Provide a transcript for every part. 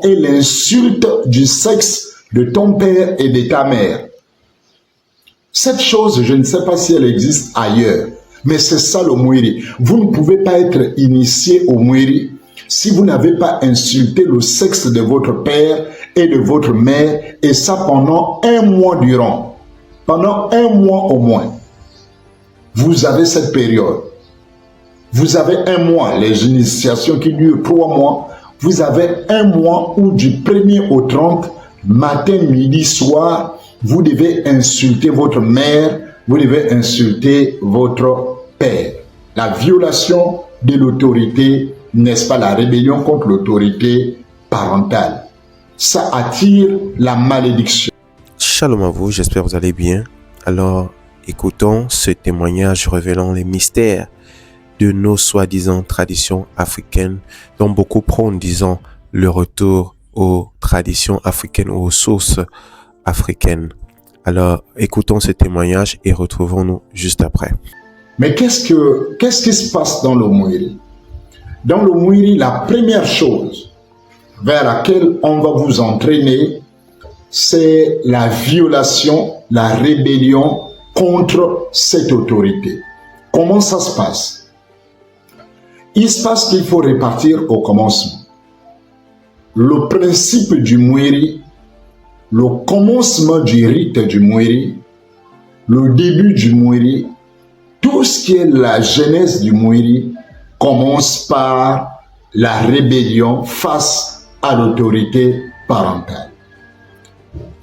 Et l'insulte du sexe de ton père et de ta mère. Cette chose, je ne sais pas si elle existe ailleurs, mais c'est ça le Mwiri. Vous ne pouvez pas être initié au Mwiri si vous n'avez pas insulté le sexe de votre père et de votre mère, et ça pendant un mois durant. Pendant un mois au moins. Vous avez cette période. Vous avez un mois, les initiations qui durent 3 mois. Vous avez un mois où du 1er au 30, matin, midi, soir, vous devez insulter votre mère, vous devez insulter votre père. La violation de l'autorité, n'est-ce pas, la rébellion contre l'autorité parentale. Ça attire la malédiction. Shalom à vous, j'espère que vous allez bien. Alors, écoutons ce témoignage révélant les mystères de nos soi-disant traditions africaines, dont beaucoup prônent, disons, le retour aux traditions africaines ou aux sources africaines. Alors, écoutons ce témoignage et retrouvons-nous juste après. Mais qu'est-ce qui se passe dans le Mwiri? Dans le Mwiri, la première chose vers laquelle on va vous entraîner, c'est la violation, la rébellion contre cette autorité. Comment ça se passe? Il se passe qu'il faut répartir au commencement. Le principe du Mwiri, le commencement du rite du Mwiri, le début du Mwiri, tout ce qui est la genèse du Mwiri commence par la rébellion face à l'autorité parentale.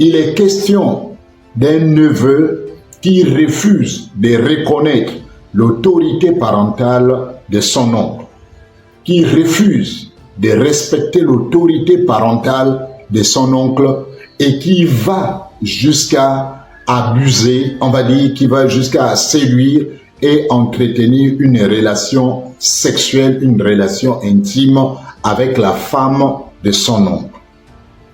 Il est question d'un neveu qui refuse de reconnaître l'autorité parentale de son oncle, qui refuse de respecter l'autorité parentale de son oncle et qui va jusqu'à abuser, on va dire, qui va jusqu'à séduire et entretenir une relation sexuelle, une relation intime avec la femme de son oncle.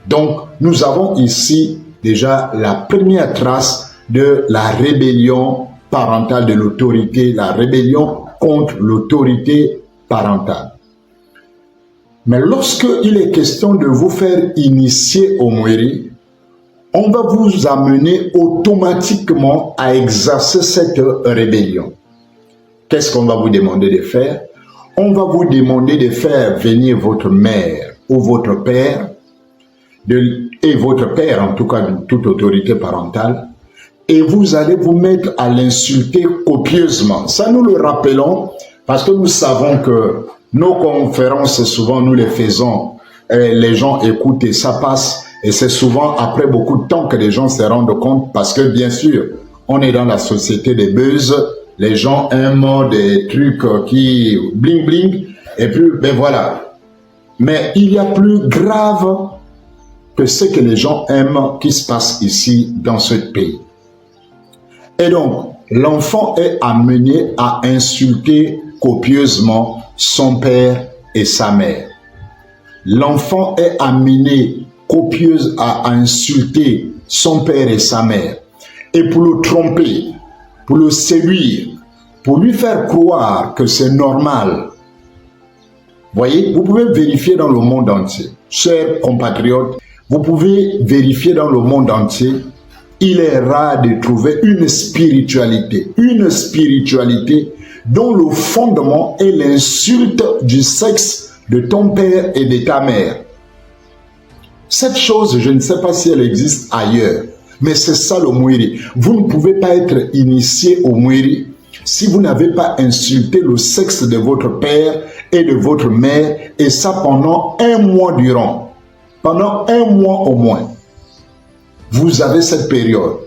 Donc, nous avons ici déjà la première trace de la rébellion parentale de l'autorité, la rébellion contre l'autorité parentale. Mais lorsque il est question de vous faire initier au Mwiri, on va vous amener automatiquement à exercer cette rébellion. Qu'est-ce qu'on va vous demander de faire? On va vous demander de faire venir votre mère ou votre père, et votre père en tout cas de toute autorité parentale, et vous allez vous mettre à l'insulter copieusement. Ça, nous le rappelons parce que nous savons que nos conférences, souvent nous les faisons, et les gens écoutent et ça passe, et c'est souvent après beaucoup de temps que les gens se rendent compte, parce que bien sûr, on est dans la société des buzz, les gens aiment des trucs qui bling bling, et puis ben voilà. Mais il y a plus grave que ce que les gens aiment qui se passe ici dans ce pays. Et donc, l'enfant est amené à insulter copieusement son père et sa mère. L'enfant est amené copieuse à insulter son père et sa mère. Et pour le tromper, pour le séduire, pour lui faire croire que c'est normal. Voyez, vous pouvez vérifier dans le monde entier. Chers compatriotes, vous pouvez vérifier dans le monde entier. Il est rare de trouver une spiritualité dont le fondement est l'insulte du sexe de ton père et de ta mère. Cette chose, je ne sais pas si elle existe ailleurs, mais c'est ça le Mwiri. Vous ne pouvez pas être initié au Mwiri si vous n'avez pas insulté le sexe de votre père et de votre mère, et ça pendant un mois durant. Pendant un mois au moins. Vous avez cette période.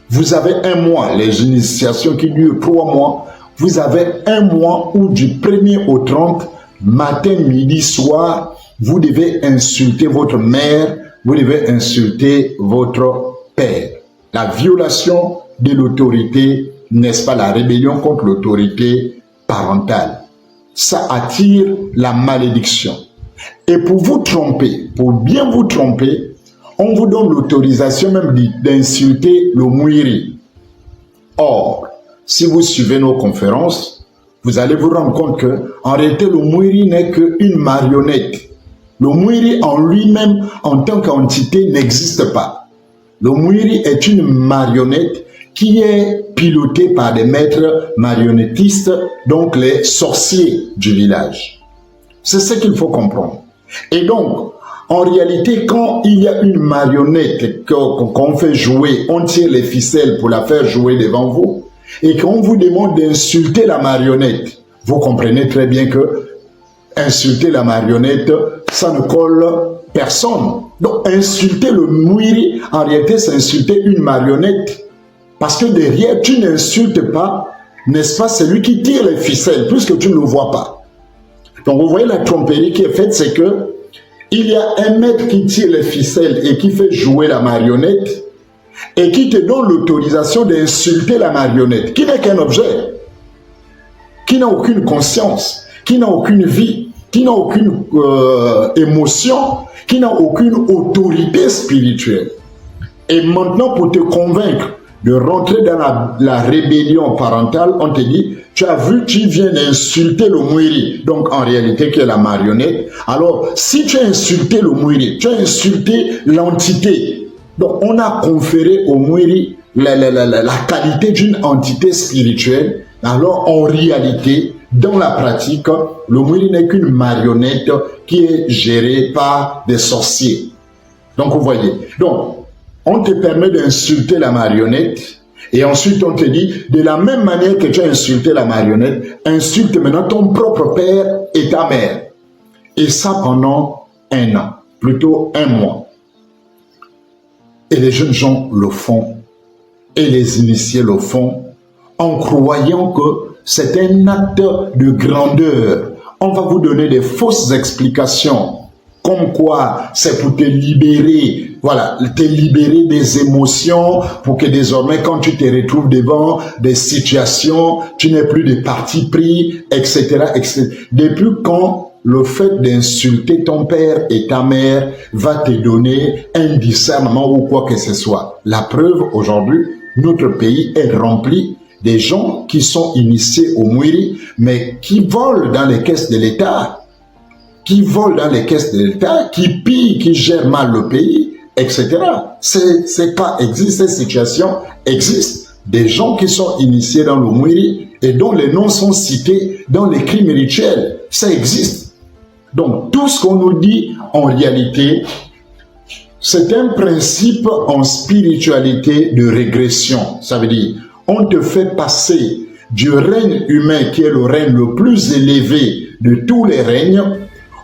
Vous avez un mois, les initiations qui durent 3 mois. Vous avez un mois où du 1er au 30, matin, midi, soir, vous devez insulter votre mère, vous devez insulter votre père. La violation de l'autorité, n'est-ce pas, la rébellion contre l'autorité parentale. Ça attire la malédiction. Et pour vous tromper, pour bien vous tromper, on vous donne l'autorisation même d'insulter le Mwiri. Or, si vous suivez nos conférences, vous allez vous rendre compte que en réalité, le Mwiri n'est qu'une marionnette. Le Mwiri en lui-même, en tant qu'entité, n'existe pas. Le Mwiri est une marionnette qui est pilotée par des maîtres marionnettistes, donc les sorciers du village. C'est ce qu'il faut comprendre. Et donc, en réalité, quand il y a une marionnette qu'on fait jouer, on tire les ficelles pour la faire jouer devant vous, et qu'on vous demande d'insulter la marionnette, vous comprenez très bien que insulter la marionnette, ça ne colle personne. Donc, insulter le Mwiri, en réalité, c'est insulter une marionnette. Parce que derrière, tu n'insultes pas, n'est-ce pas, celui qui tire les ficelles, puisque tu ne le vois pas. Donc, vous voyez la tromperie qui est faite, c'est que il y a un maître qui tire les ficelles et qui fait jouer la marionnette et qui te donne l'autorisation d'insulter la marionnette, qui n'est qu'un objet, qui n'a aucune conscience, qui n'a aucune vie, qui n'a aucune émotion, qui n'a aucune autorité spirituelle. Et maintenant, pour te convaincre de rentrer dans la rébellion parentale, on te dit, tu as vu, tu viens d'insulter le Mwiri, donc en réalité qui est la marionnette. Alors, si tu as insulté le Mwiri, tu as insulté l'entité. Donc, on a conféré au Mwiri la qualité d'une entité spirituelle. Alors, en réalité, dans la pratique, le Mwiri n'est qu'une marionnette qui est gérée par des sorciers. Donc, vous voyez. Donc, on te permet d'insulter la marionnette et ensuite on te dit, de la même manière que tu as insulté la marionnette, insulte maintenant ton propre père et ta mère. Et ça pendant 1 an, plutôt 1 mois. Et les jeunes gens le font, et les initiés le font, en croyant que c'est un acte de grandeur. On va vous donner des fausses explications, comme quoi c'est pour te libérer, voilà, te libérer des émotions, pour que désormais quand tu te retrouves devant des situations, tu n'aies plus de parti pris, etc., etc. Depuis quand le fait d'insulter ton père et ta mère va te donner un discernement ou quoi que ce soit? La preuve, aujourd'hui, notre pays est rempli des gens qui sont initiés au Mwiri, mais qui volent dans les caisses de l'État, qui volent dans les caisses de l'État, qui pillent, qui gèrent mal le pays, etc. Ces cas existent, ces situations existent. Des gens qui sont initiés dans le Mwiri et dont les noms sont cités dans les crimes rituels, ça existe. Donc, tout ce qu'on nous dit, en réalité, c'est un principe en spiritualité de régression. Ça veut dire, on te fait passer du règne humain, qui est le règne le plus élevé de tous les règnes,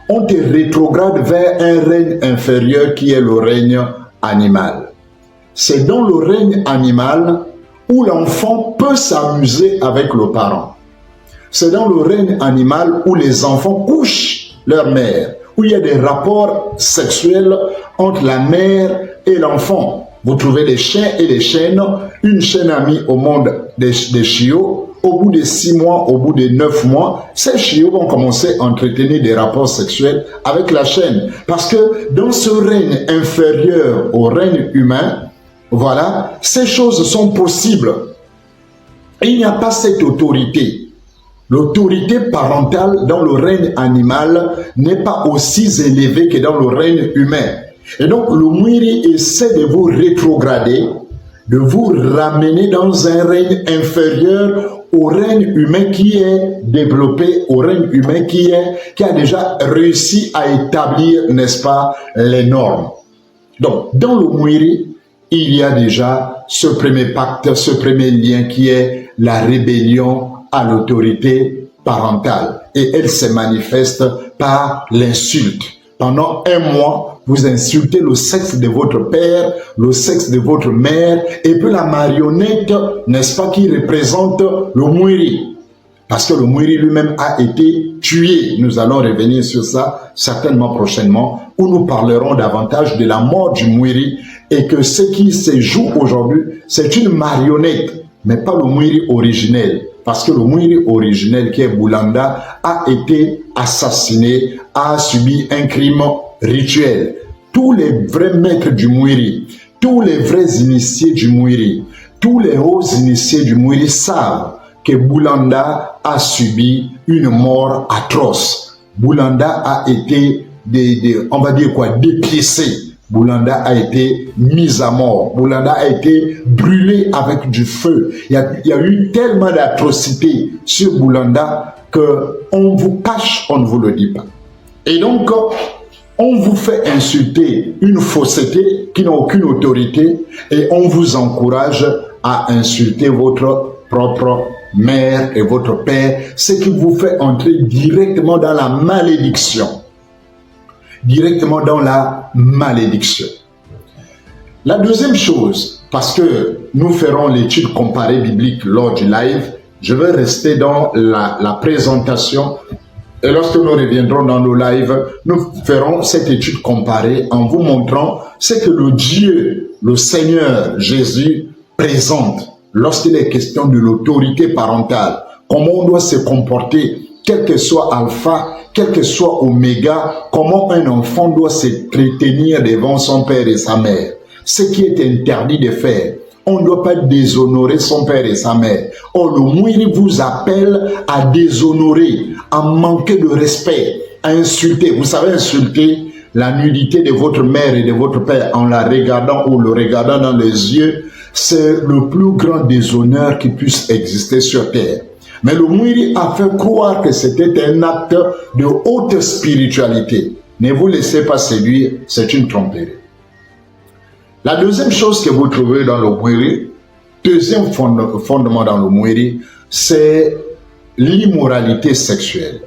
on te rétrograde vers un règne inférieur qui est le règne animal. C'est dans le règne animal où l'enfant peut s'amuser avec le parent. C'est dans le règne animal où les enfants couchent leur mère, où il y a des rapports sexuels entre la mère et l'enfant. Vous trouvez des chiens et des chiennes, une chienne a mis au monde des chiots. Au bout de 6 mois, au bout de 9 mois, ces chiots vont commencer à entretenir des rapports sexuels avec la chienne. Parce que dans ce règne inférieur au règne humain, voilà, ces choses sont possibles. Et il n'y a pas cette autorité. L'autorité parentale dans le règne animal n'est pas aussi élevée que dans le règne humain. Et donc le Mwiri essaie de vous rétrograder, de vous ramener dans un règne inférieur au règne humain qui est développé, au règne humain qui a déjà réussi à établir, n'est-ce pas, les normes. Donc, dans le Mwiri, il y a déjà ce premier pacte, ce premier lien qui est la rébellion à l'autorité parentale. Et elle se manifeste par l'insulte. Pendant 1 mois, vous insultez le sexe de votre père, le sexe de votre mère, et puis la marionnette, n'est-ce pas, qui représente le Mwiri. Parce que le Mwiri lui-même a été tué. Nous allons revenir sur ça certainement prochainement, où nous parlerons davantage de la mort du Mwiri, et que ce qui se joue aujourd'hui, c'est une marionnette, mais pas le Mwiri originel. Parce que le Mwiri originel, qui est Boulanda, a été assassiné, a subi un crime rituel. Tous les vrais maîtres du Mwiri, tous les vrais initiés du Mwiri, tous les hauts initiés du Mwiri savent que Boulanda a subi une mort atroce. Boulanda a été on va dire quoi, dépiécé. Boulanda a été mis à mort. Boulanda a été brûlé avec du feu. Il y a eu tellement d'atrocités sur Boulanda que on vous cache, on ne vous le dit pas. Et donc, on vous fait insulter une fausseté qui n'a aucune autorité et on vous encourage à insulter votre propre mère et votre père, ce qui vous fait entrer directement dans la malédiction. Directement dans la malédiction. La deuxième chose, parce que nous ferons l'étude comparée biblique lors du live, je vais rester dans la présentation et lorsque nous reviendrons dans nos lives, nous ferons cette étude comparée en vous montrant ce que le Dieu, le Seigneur Jésus présente lorsqu'il est question de l'autorité parentale, comment on doit se comporter, quel que soit alpha, quel que soit oméga, comment un enfant doit se tenir devant son père et sa mère. Ce qui est interdit de faire. On ne doit pas déshonorer son père et sa mère. Or, le Mwiri vous appelle à déshonorer, à manquer de respect, à insulter. Vous savez, insulter la nudité de votre mère et de votre père en la regardant ou le regardant dans les yeux, c'est le plus grand déshonneur qui puisse exister sur terre. Mais le Mwiri a fait croire que c'était un acte de haute spiritualité. Ne vous laissez pas séduire, c'est une tromperie. La deuxième chose que vous trouvez dans le Mwiri, deuxième fondement dans le Mwiri, c'est l'immoralité sexuelle.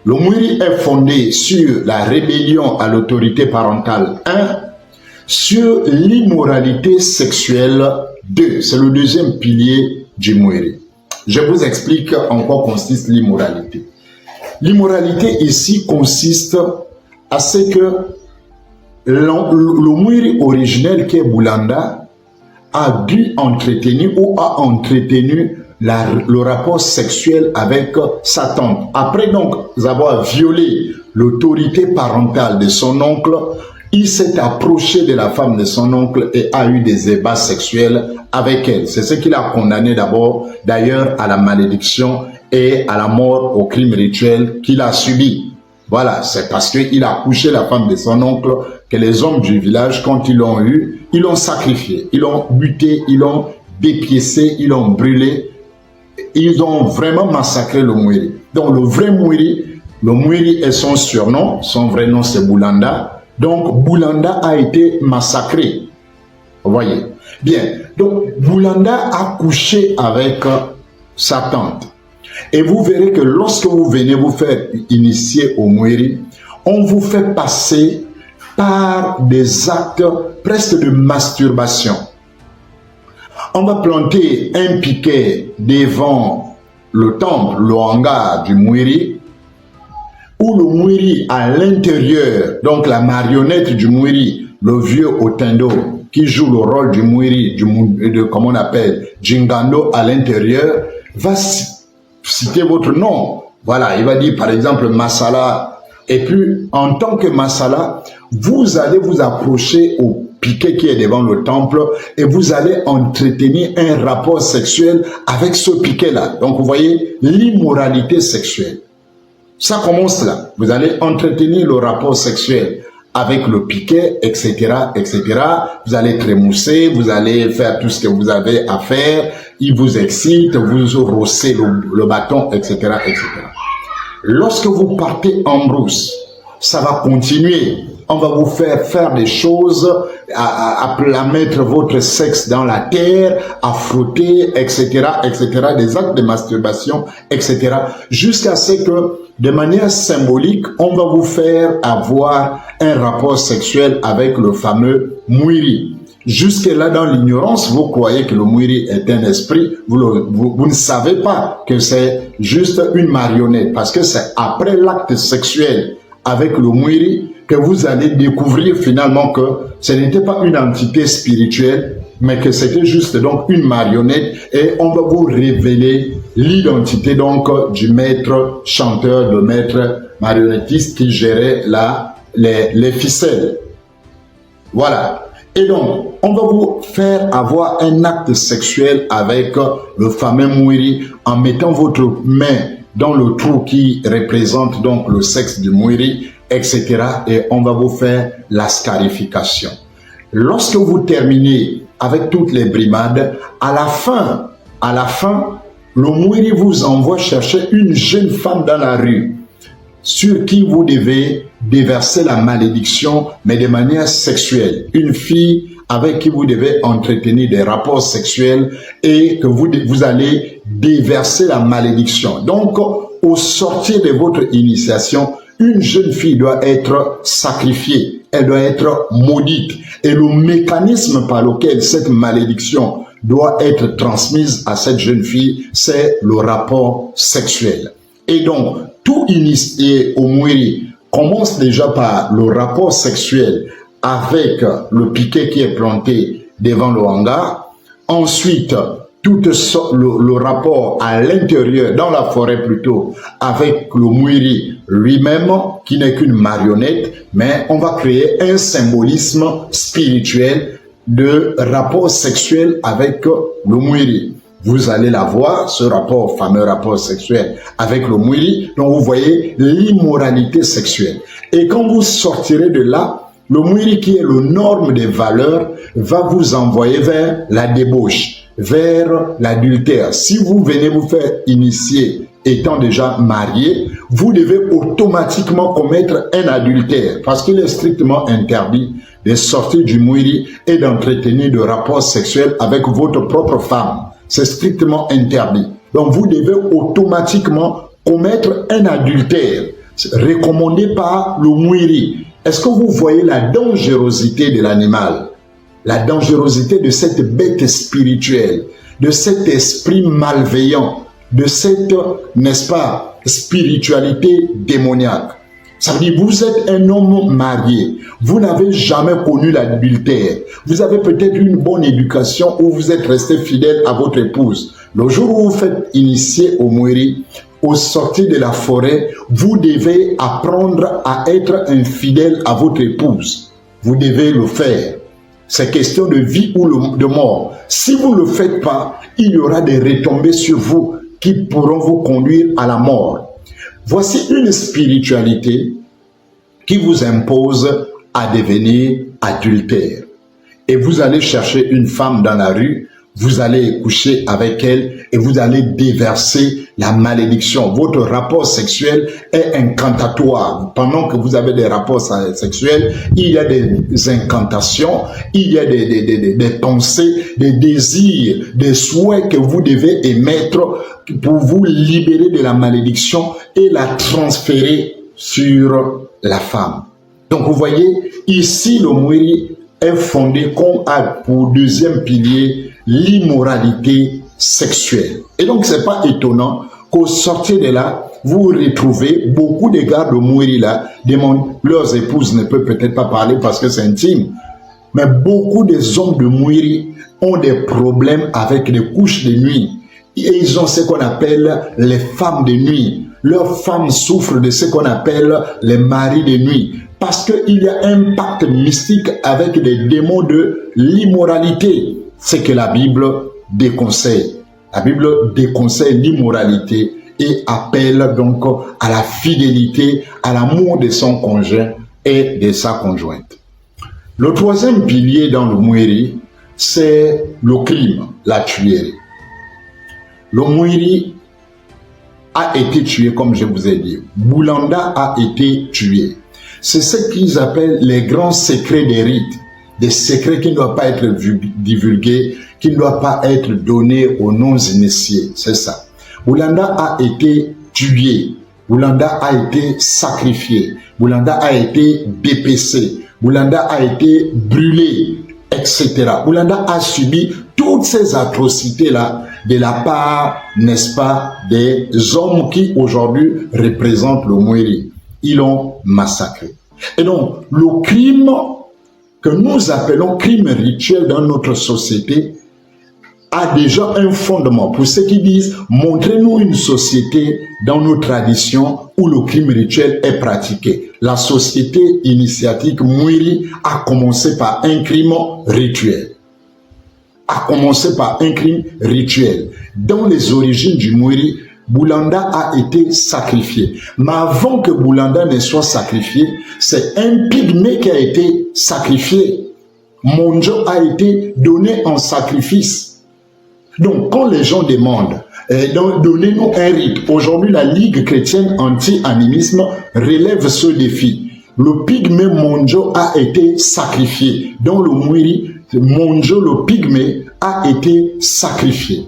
Le Mwiri est fondé sur la rébellion à l'autorité parentale 1, sur l'immoralité sexuelle 2. C'est le deuxième pilier du Mwiri. Je vous explique en quoi consiste l'immoralité. L'immoralité ici consiste à ce que le Mwiri originel qui est Boulanda a dû entretenir ou a entretenu le rapport sexuel avec sa tante. Après donc avoir violé l'autorité parentale de son oncle, il s'est approché de la femme de son oncle et a eu des ébats sexuels avec elle. C'est ce qu'il a condamné d'abord, d'ailleurs, à la malédiction et à la mort au crime rituel qu'il a subi. Voilà, c'est parce qu'il a couché la femme de son oncle que les hommes du village, quand ils l'ont eu, ils l'ont sacrifié, ils l'ont buté, ils l'ont dépiécé, ils l'ont brûlé. Ils ont vraiment massacré le Mwiri. Donc le vrai Mwiri, le Mwiri est son surnom, son vrai nom c'est Boulanda. Donc Boulanda a été massacré. Vous voyez. Bien, donc Boulanda a couché avec sa tante. Et vous verrez que lorsque vous venez vous faire initier au Mwiri, on vous fait passer par des actes presque de masturbation. On va planter un piquet devant le temple, le hangar du Mwiri, où le Mwiri à l'intérieur, donc la marionnette du Mwiri, le vieux Otendo, qui joue le rôle du Mwiri, comment on appelle, Djingando à l'intérieur, va citer votre nom. Voilà, il va dire par exemple Masala. Et puis, en tant que Masala, vous allez vous approcher au piquet qui est devant le temple et vous allez entretenir un rapport sexuel avec ce piquet-là. Donc, vous voyez, l'immoralité sexuelle. Ça commence là. Vous allez entretenir le rapport sexuel avec le piquet, etc., etc. Vous allez trémousser, vous allez faire tout ce que vous avez à faire. Il vous excite, vous rossez le bâton, etc., etc. Lorsque vous partez en brousse, ça va continuer. On va vous faire des choses, à mettre votre sexe dans la terre, à frotter, etc., etc., des actes de masturbation, etc., jusqu'à ce que, de manière symbolique, on va vous faire avoir un rapport sexuel avec le fameux Mwiri. Jusque-là, dans l'ignorance, vous croyez que le Mwiri est un esprit, vous ne savez pas que c'est juste une marionnette, parce que c'est après l'acte sexuel avec le Mwiri que vous allez découvrir finalement que ce n'était pas une entité spirituelle, mais que c'était juste donc une marionnette, et on va vous révéler l'identité donc du maître chanteur, le maître marionnettiste qui gérait les ficelles. Voilà. Et donc, on va vous faire avoir un acte sexuel avec le fameux Mwiri en mettant votre main dans le trou qui représente donc le sexe du Mwiri etc. Et on va vous faire la scarification. Lorsque vous terminez avec toutes les brimades, à la fin, le Mwiri vous envoie chercher une jeune femme dans la rue sur qui vous devez déverser la malédiction, mais de manière sexuelle. Une fille avec qui vous devez entretenir des rapports sexuels et que vous allez déverser la malédiction. Donc, au sortir de votre initiation, une jeune fille doit être sacrifiée, elle doit être maudite. Et le mécanisme par lequel cette malédiction doit être transmise à cette jeune fille, c'est le rapport sexuel. Et donc, tout initié au Mwiri commence déjà par le rapport sexuel avec le piquet qui est planté devant le hangar. Ensuite, tout le rapport à l'intérieur, dans la forêt plutôt, avec le Mwiri lui-même, qui n'est qu'une marionnette, mais on va créer un symbolisme spirituel de rapport sexuel avec le Mwiri. Vous allez la voir, ce rapport, fameux rapport sexuel avec le Mwiri, donc vous voyez l'immoralité sexuelle. Et quand vous sortirez de là, le Mwiri, qui est le norme des valeurs, va vous envoyer vers la débauche, vers l'adultère. Si vous venez vous faire initier étant déjà marié, vous devez automatiquement commettre un adultère parce qu'il est strictement interdit de sortir du Mwiri et d'entretenir de rapports sexuels avec votre propre femme. C'est strictement interdit. Donc vous devez automatiquement commettre un adultère recommandé par le Mwiri. Est-ce que vous voyez la dangerosité de l'animal? La dangerosité de cette bête spirituelle, de cet esprit malveillant, de cette, n'est-ce pas, spiritualité démoniaque. Ça veut dire, vous êtes un homme marié, vous n'avez jamais connu l'adultère, vous avez peut-être une bonne éducation ou vous êtes resté fidèle à votre épouse. Le jour où vous faites initier au Mwiri, au sortir de la forêt, vous devez apprendre à être infidèle à votre épouse. Vous devez le faire. C'est question de vie ou de mort. Si vous ne le faites pas, il y aura des retombées sur vous qui pourront vous conduire à la mort. Voici une spiritualité qui vous impose à devenir adultère. Et vous allez chercher une femme dans la rue, vous allez coucher avec elle et vous allez déverser la malédiction. Votre rapport sexuel est incantatoire. Pendant que vous avez des rapports sexuels, il y a des incantations, il y a des pensées, des désirs, des souhaits que vous devez émettre pour vous libérer de la malédiction et la transférer sur la femme. Donc vous voyez, ici le Mwiri est fondé comme a pour deuxième pilier l'immoralité sexuelle. Et donc c'est pas étonnant qu'au sortir de là, vous retrouvez beaucoup de gars de Mwiri là, leurs épouses ne peuvent peut-être pas parler parce que c'est intime, mais beaucoup des hommes de Mwiri ont des problèmes avec les couches de nuit. Et ils ont ce qu'on appelle les femmes de nuit. Leurs femmes souffrent de ce qu'on appelle les maris de nuit. Parce qu'il y a un pacte mystique avec les démons de l'immoralité. C'est que la Bible déconseille. La Bible déconseille l'immoralité et appelle donc à la fidélité, à l'amour de son conjoint et de sa conjointe. Le troisième pilier dans le Mwiri, c'est le crime, la tuerie. Le Mwiri a été tué, comme je vous ai dit. Boulanda a été tué. C'est ce qu'ils appellent les grands secrets des rites. Des secrets qui ne doivent pas être divulgués, qui ne doivent pas être donnés aux non-initiés. C'est ça. Boulanda a été tué. Boulanda a été sacrifié. Boulanda a été dépecé. Boulanda a été brûlé, etc. Boulanda a subi toutes ces atrocités-là de la part, n'est-ce pas, des hommes qui aujourd'hui représentent le Mwiri. Ils l'ont massacré. Et donc, le crime que nous appelons crime rituel dans notre société a déjà un fondement. Pour ceux qui disent, montrez-nous une société dans nos traditions où le crime rituel est pratiqué. La société initiatique Mwiri a commencé par un crime rituel. A commencé par un crime rituel. Dans les origines du Mwiri, Boulanda a été sacrifié. Mais avant que Boulanda ne soit sacrifié, c'est un pygmée qui a été sacrifié. Monjo a été donné en sacrifice. Donc, quand les gens demandent, donnez-nous un rite. Aujourd'hui, la Ligue chrétienne anti-animisme relève ce défi. Le pygmée Monjo a été sacrifié. Dans le Mwiri, Monjo, le pygmée, a été sacrifié.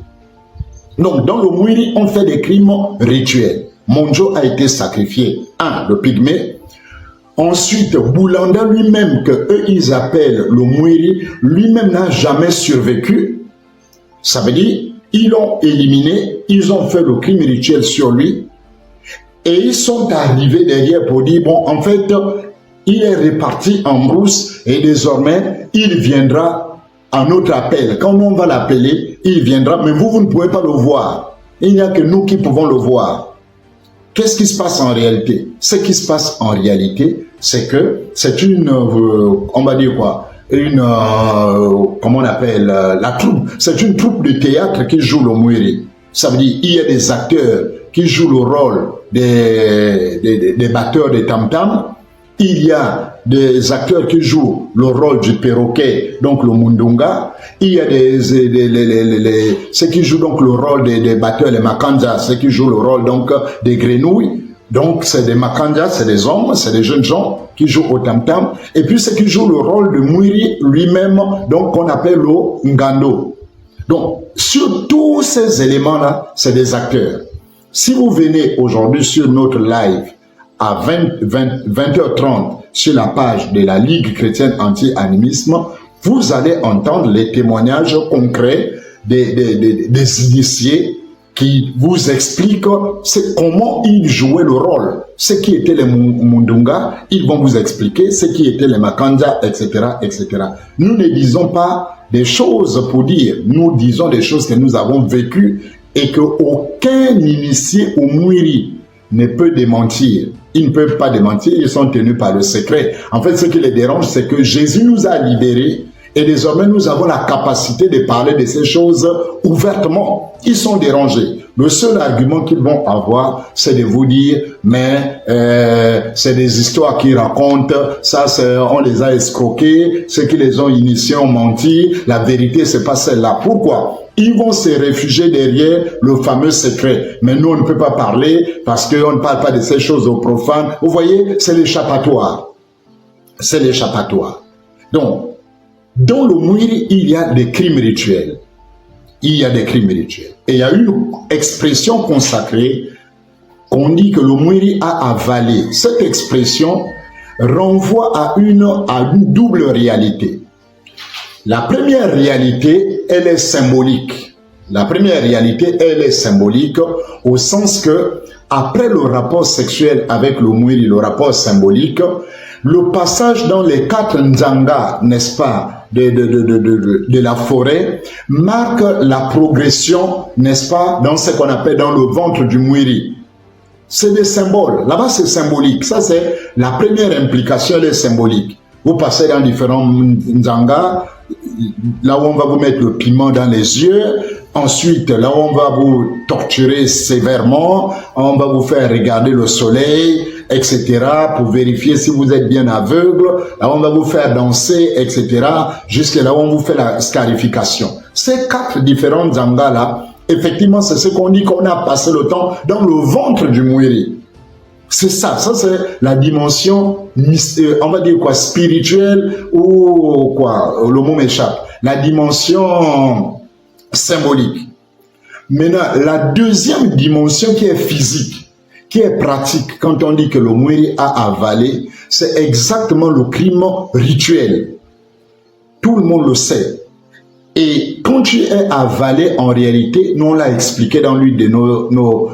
Donc, dans le Mwiri, on fait des crimes rituels. Monjo a été sacrifié. Le pygmée. Ensuite, Boulanda lui-même, que eux ils appellent le Mwiri, lui-même n'a jamais survécu. Ça veut dire, ils l'ont éliminé, ils ont fait le crime rituel sur lui, et ils sont arrivés derrière pour dire, bon, en fait, il est reparti en brousse, et désormais, il viendra à notre appel. Quand on va l'appeler, il viendra, mais vous ne pouvez pas le voir. Il n'y a que nous qui pouvons le voir. Qu'est-ce qui se passe en réalité? Ce qui se passe en réalité, c'est que c'est une, on va dire quoi, comment on appelle, la troupe. C'est une troupe de théâtre qui joue le Mwiri. Ça veut dire, il y a des acteurs qui jouent le rôle des batteurs de tam-tam. Il y a des acteurs qui jouent le rôle du perroquet, donc le mundunga. Il y a ceux qui jouent donc le rôle des batteurs, les makanda, ceux qui jouent le rôle donc des grenouilles. Donc c'est des makanda, c'est des hommes, c'est des jeunes gens qui jouent au tam-tam. Et puis ceux qui jouent le rôle de Mwiri lui-même, donc qu'on appelle le ngando. Donc sur tous ces éléments-là, c'est des acteurs. Si vous venez aujourd'hui sur notre live, à 20h30 sur la page de la Ligue chrétienne anti-animisme, vous allez entendre les témoignages concrets des initiés qui vous expliquent comment ils jouaient le rôle. Ce qui étaient les Mundunga, ils vont vous expliquer ce qui étaient les Makanda, etc., etc. Nous ne disons pas des choses pour dire, nous disons des choses que nous avons vécues et qu'aucun initié au Mwiri ne peut démentir. Ils ne peuvent pas démentir, ils sont tenus par le secret. En fait, ce qui les dérange, c'est que Jésus nous a libérés et désormais nous avons la capacité de parler de ces choses ouvertement. Ils sont dérangés. Le seul argument qu'ils vont avoir, c'est de vous dire, mais c'est des histoires qu'ils racontent, ça on les a escroqués, ceux qui les ont initiés ont menti, la vérité c'est pas celle-là. Pourquoi? Ils vont se réfugier derrière le fameux secret. Mais nous, on ne peut pas parler parce qu'on ne parle pas de ces choses aux profanes. Vous voyez, c'est l'échappatoire. C'est l'échappatoire. Donc, dans le Mwiri, il y a des crimes rituels. Il y a des crimes rituels. Et il y a une expression consacrée qu'on dit que le Mwiri a avalé. Cette expression renvoie à une double réalité. La première réalité, elle est symbolique. La première réalité, elle est symbolique au sens que, après le rapport sexuel avec le Mwiri, le rapport symbolique, le passage dans les 4 nzanga, n'est-ce pas, de la forêt, marque la progression, n'est-ce pas, dans ce qu'on appelle dans le ventre du Mwiri. C'est des symboles. Là-bas, c'est symbolique. Ça, c'est la première implication, elle est symbolique. Vous passez dans différents nzanga, là où on va vous mettre le piment dans les yeux, ensuite là où on va vous torturer sévèrement, on va vous faire regarder le soleil, etc., pour vérifier si vous êtes bien aveugle, là où on va vous faire danser, etc., jusqu'à là où on vous fait la scarification. Ces 4 différents nzanga là, effectivement c'est ce qu'on dit qu'on a passé le temps dans le ventre du Mwiri. C'est ça c'est la dimension, on va dire quoi, spirituelle ou quoi, le mot m'échappe, la dimension symbolique. Maintenant, la deuxième dimension qui est physique, qui est pratique, quand on dit que le Mwiri a avalé, c'est exactement le crime rituel. Tout le monde le sait. Et quand tu es avalé, en réalité, nous on l'a expliqué dans l'une de nos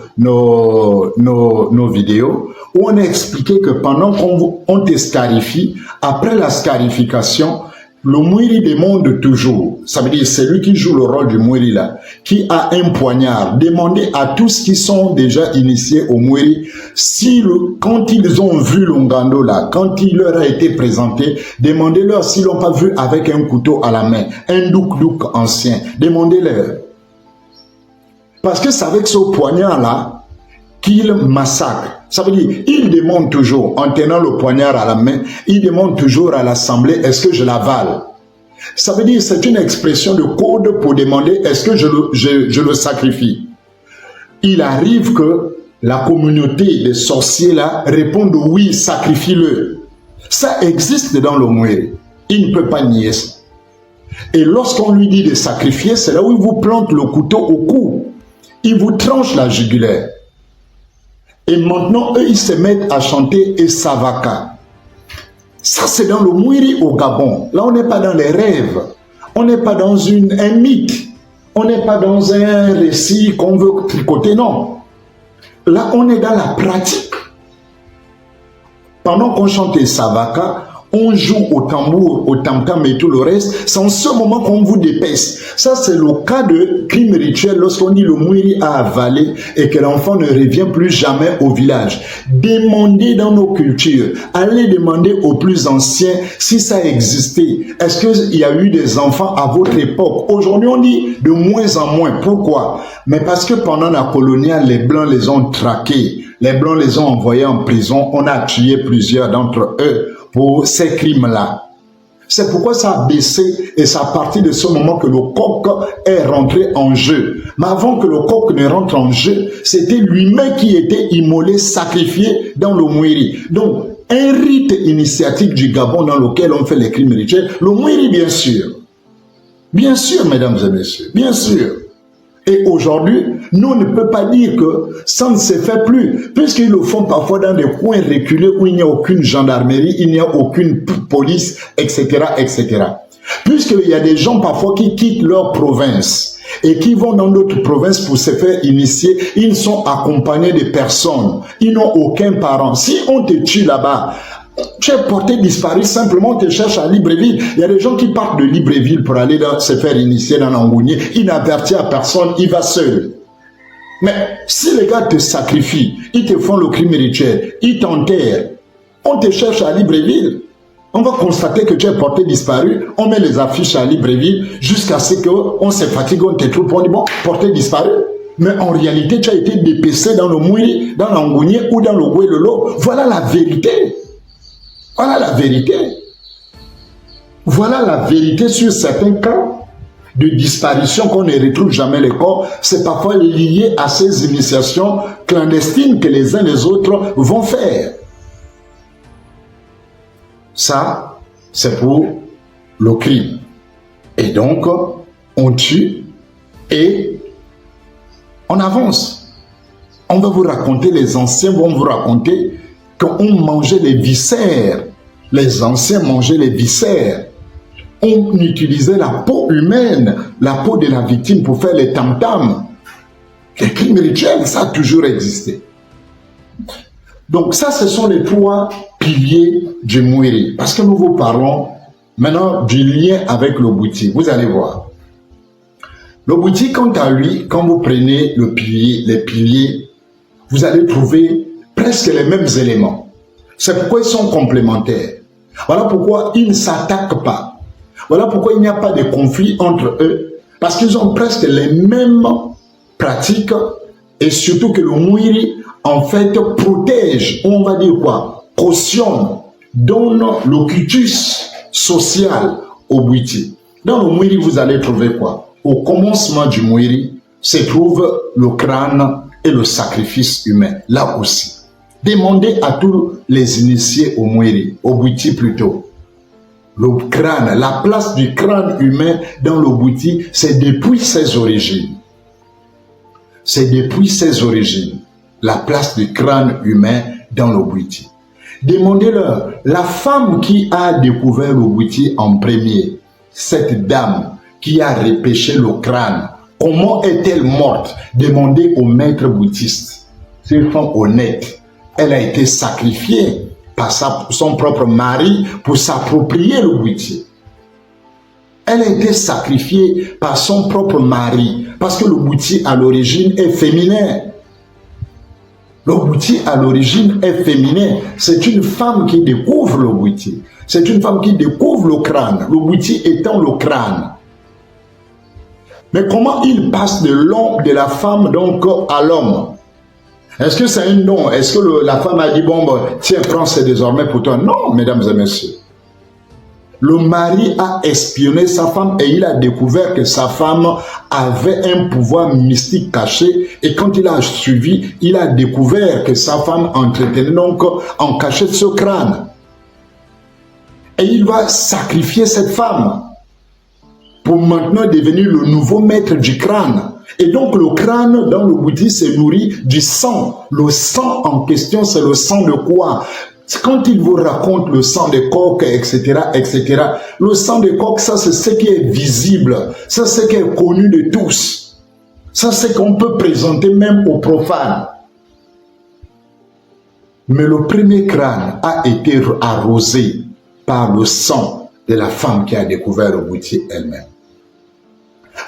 vidéos, où on a expliqué que pendant qu'on te scarifie, après la scarification, le Mwiri demande toujours, ça veut dire c'est lui qui joue le rôle du Mwiri là, qui a un poignard. Demandez à tous qui sont déjà initiés au Mwiri, si quand ils ont vu le ngando là, quand il leur a été présenté, demandez-leur s'ils l'ont pas vu avec un couteau à la main, un douk ancien, demandez-leur. Parce que c'est avec ce poignard là qu'il massacre. Ça veut dire, il demande toujours, en tenant le poignard à la main, il demande toujours à l'Assemblée, est-ce que je l'avale? Ça veut dire, c'est une expression de code pour demander, est-ce que je le sacrifie? Il arrive que la communauté des sorciers là réponde oui, sacrifie-le. Ça existe dans le Mwiri. Il ne peut pas nier ça. Et lorsqu'on lui dit de sacrifier, c'est là où il vous plante le couteau au cou. Il vous tranche la jugulaire. Et maintenant, eux, ils se mettent à chanter Esavaka. Ça, c'est dans le Mwiri au Gabon. Là, on n'est pas dans les rêves. On n'est pas dans un mythe. On n'est pas dans un récit qu'on veut tricoter, non. Là, on est dans la pratique. Pendant qu'on chante Esavaka, on joue au tambour, au tam-tam et tout le reste. C'est en ce moment qu'on vous dépaisse. Ça, c'est le cas de crime rituel lorsqu'on dit le Mwiri a avalé et que l'enfant ne revient plus jamais au village. Demandez dans nos cultures, allez demander aux plus anciens si ça existait. Est-ce qu'il y a eu des enfants à votre époque? Aujourd'hui, on dit de moins en moins. Pourquoi? Mais parce que pendant la coloniale, les Blancs les ont traqués. Les Blancs les ont envoyés en prison. On a tué plusieurs d'entre eux pour ces crimes-là. C'est pourquoi ça a baissé et c'est à partir de ce moment que le coq est rentré en jeu. Mais avant que le coq ne rentre en jeu, c'était lui-même qui était immolé, sacrifié dans le Mwiri. Donc, un rite initiatique du Gabon dans lequel on fait les crimes rituels, le Mwiri bien sûr. Bien sûr, mesdames et messieurs, bien sûr. Et aujourd'hui, nous on ne peut pas dire que ça ne se fait plus, puisqu'ils le font parfois dans des coins reculés où il n'y a aucune gendarmerie, il n'y a aucune police, etc., etc. Puisqu'il y a des gens parfois qui quittent leur province et qui vont dans d'autres provinces pour se faire initier, ils sont accompagnés de personnes, ils n'ont aucun parent. Si on te tue là-bas, tu es porté disparu, simplement te cherche à Libreville. Il y a des gens qui partent de Libreville pour aller se faire initier dans l'Angounier. Il n'avertit à personne, il va seul. Mais si les gars te sacrifient, ils te font le crime rituel, ils t'enterrent, on te cherche à Libreville. On va constater que tu es porté disparu, on met les affiches à Libreville jusqu'à ce qu'on se fatigue, on te trouve, on dit bon, porté disparu. Mais en réalité, tu as été dépecé dans le Mwiri, dans l'Angounier ou dans le Gouelelo. Voilà la vérité. Voilà la vérité. Voilà la vérité sur certains cas de disparition qu'on ne retrouve jamais les corps. C'est parfois lié à ces initiations clandestines que les uns les autres vont faire. Ça, c'est pour le crime. Et donc, on tue et on avance. On va vous raconter, les anciens vont vous raconter qu'on mangeait les viscères. Les anciens mangeaient les viscères. On utilisait la peau humaine, la peau de la victime pour faire les tam-tams. Les crimes rituels, ça a toujours existé. Donc ça, ce sont les trois piliers du Mwiri. Parce que nous vous parlons maintenant du lien avec le Bouti. Vous allez voir. Le Bouti, quant à lui, quand vous prenez les piliers, vous allez trouver presque les mêmes éléments. C'est pourquoi ils sont complémentaires. Voilà pourquoi ils ne s'attaquent pas. Voilà pourquoi il n'y a pas de conflit entre eux. Parce qu'ils ont presque les mêmes pratiques et surtout que le Mwiri, en fait, protège, on va dire quoi, cautionne, donne le cutus social au Bouti. Dans le Mwiri, vous allez trouver quoi? Au commencement du Mwiri se trouve le crâne et le sacrifice humain, là aussi. Demandez à tous les initiés au Mwiri, au Bouti plutôt. Le crâne, la place du crâne humain dans le Bouti, c'est depuis ses origines. C'est depuis ses origines, la place du crâne humain dans le Bouti. Demandez-leur, la femme qui a découvert le Bouti en premier, cette dame qui a repêché le crâne, comment est-elle morte? Demandez au maître boutiste. C'est une femme honnête. Elle a été sacrifiée par son propre mari pour s'approprier le Bouti. Elle a été sacrifiée par son propre mari parce que le Bouti à l'origine est féminin. Le Bouti à l'origine est féminin. C'est une femme qui découvre le Bouti. C'est une femme qui découvre le crâne. Le Bouti étant le crâne. Mais comment il passe de l'homme, de la femme donc à l'homme? Est-ce que c'est un don? Est-ce que la femme a dit, bon, tiens, prends, c'est désormais pour toi? Non, mesdames et messieurs. Le mari a espionné sa femme et il a découvert que sa femme avait un pouvoir mystique caché. Et quand il a suivi, il a découvert que sa femme entretenait donc en cachette ce crâne. Et il va sacrifier cette femme pour maintenant devenir le nouveau maître du crâne. Et donc le crâne dans le bouddhisme se nourrit du sang. Le sang en question, c'est le sang de quoi? Quand il vous raconte le sang de coq, etc., etc., le sang de coq, ça c'est ce qui est visible, ça c'est ce qui est connu de tous. Ça c'est ce qu'on peut présenter même aux profanes. Mais le premier crâne a été arrosé par le sang de la femme qui a découvert le bouddhisme elle-même.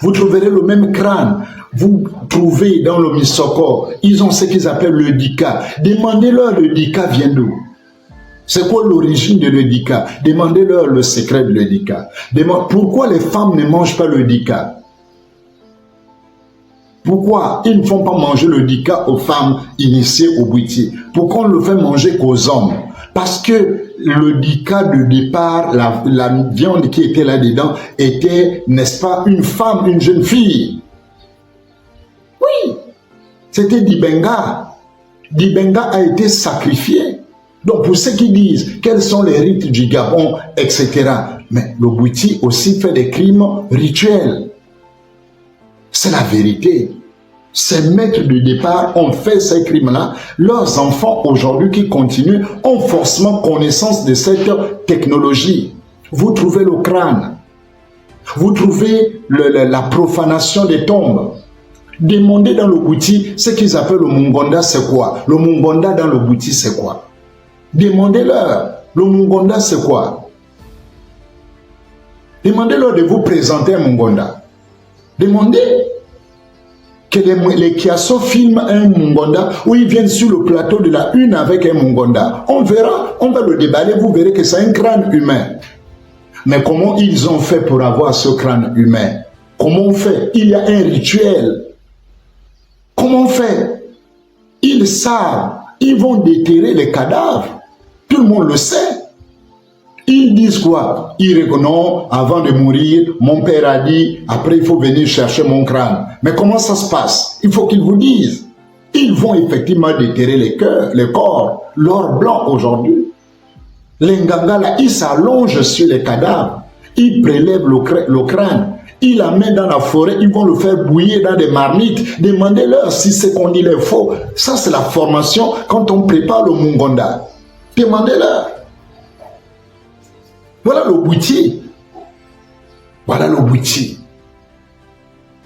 Vous trouverez le même crâne. Vous trouvez dans le Misoko, ils ont ce qu'ils appellent le dika. Demandez-leur le dika vient d'où? C'est quoi l'origine de l'Edika? Demandez-leur le secret de l'Edika. Pourquoi les femmes ne mangent pas le dika? Pourquoi ils ne font pas manger le dika aux femmes initiées au bouddhisme? Pourquoi on le fait manger qu'aux hommes? Parce que le dika de départ, la viande qui était là-dedans, était, n'est-ce pas, une femme, une jeune fille. Oui, c'était Dibenga. Dibenga a été sacrifié. Donc, pour ceux qui disent quels sont les rites du Gabon, etc., mais le Bouti aussi fait des crimes rituels. C'est la vérité. Ces maîtres du départ ont fait ces crimes-là. Leurs enfants aujourd'hui qui continuent ont forcément connaissance de cette technologie. Vous trouvez le crâne. Vous trouvez la profanation des tombes. Demandez dans le Bouti ce qu'ils appellent le Mungonda, c'est quoi? Le Mungonda dans le Bouti, c'est quoi? Demandez-leur, le Mungonda c'est quoi? Demandez-leur de vous présenter un Mungonda. Demandez que les Kiasso filment un Mungonda où ils viennent sur le plateau de la une avec un Mungonda. On verra, on va le déballer, vous verrez que c'est un crâne humain. Mais comment ils ont fait pour avoir ce crâne humain? Comment on fait? Il y a un rituel. Comment on fait? Ils savent, ils vont déterrer les cadavres. Tout le monde le sait. Ils disent quoi? Ils reconnaissent, non, avant de mourir, mon père a dit, après il faut venir chercher mon crâne. Mais comment ça se passe? Il faut qu'ils vous disent. Ils vont effectivement déterrer les corps, l'or blanc aujourd'hui. Les Nganga là, ils s'allongent sur les cadavres. Ils prélèvent le crâne. Ils l'amènent dans la forêt, ils vont le faire bouillir dans des marmites. Demandez-leur si ce qu'on dit est faux. Ça c'est la formation quand on prépare le Mungonda. Demandez-leur. Voilà le Bouti. Voilà le Bouti.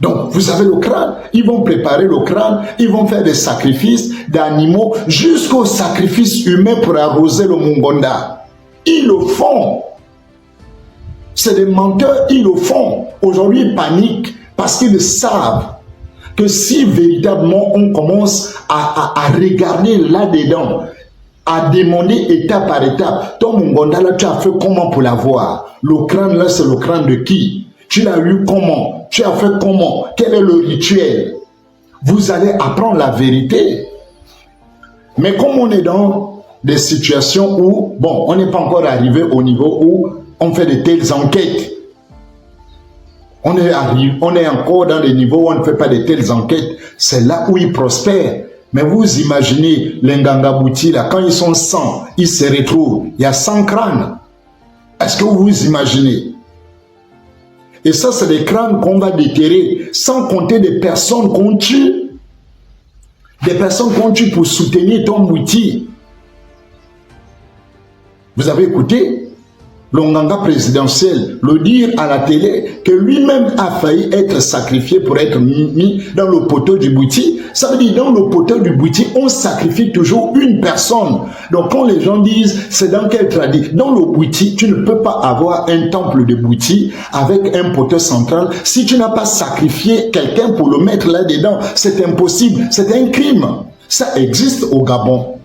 Donc, vous avez le crâne. Ils vont préparer le crâne. Ils vont faire des sacrifices d'animaux jusqu'au sacrifice humain pour arroser le Mungonda. Ils le font. C'est des menteurs, ils le font. Aujourd'hui, ils paniquent parce qu'ils savent que si véritablement on commence à regarder là-dedans, à demander étape par étape, ton Mungonda là, tu as fait comment pour l'avoir? Le crâne là, c'est le crâne de qui? Tu l'as eu comment? Tu as fait comment? Quel est le rituel? Vous allez apprendre la vérité. Mais comme on est dans des situations où, bon, on n'est pas encore arrivé au niveau où on fait de telles enquêtes. On est encore dans des niveaux où on ne fait pas de telles enquêtes. C'est là où ils prospèrent. Mais vous imaginez les Nganga Bouti, là, quand ils sont 100, ils se retrouvent. Il y a 100 crânes. Est-ce que vous imaginez? Et ça, c'est des crânes qu'on va déterrer, sans compter des personnes qu'on tue. Des personnes qu'on tue pour soutenir ton Bouti. Vous avez écouté le Nganga présidentiel le dire à la télé que lui-même a failli être sacrifié pour être mis dans le poteau du Bouti. Ça veut dire dans le poteau du Bouti, on sacrifie toujours une personne. Donc quand les gens disent c'est dans quelle tradition? Dans le Bouti, tu ne peux pas avoir un temple de Bouti avec un poteau central si tu n'as pas sacrifié quelqu'un pour le mettre là-dedans. C'est impossible, c'est un crime. Ça existe au Gabon.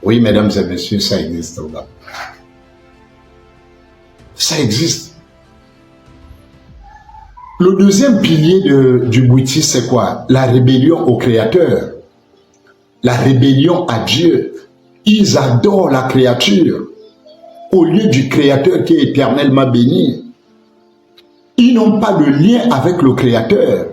Oui, mesdames et messieurs, ça existe au Gabon. Ça existe. Le deuxième pilier du Bwiti, c'est quoi? La rébellion au Créateur. La rébellion à Dieu. Ils adorent la créature au lieu du Créateur qui est éternellement béni. Ils n'ont pas de lien avec le Créateur.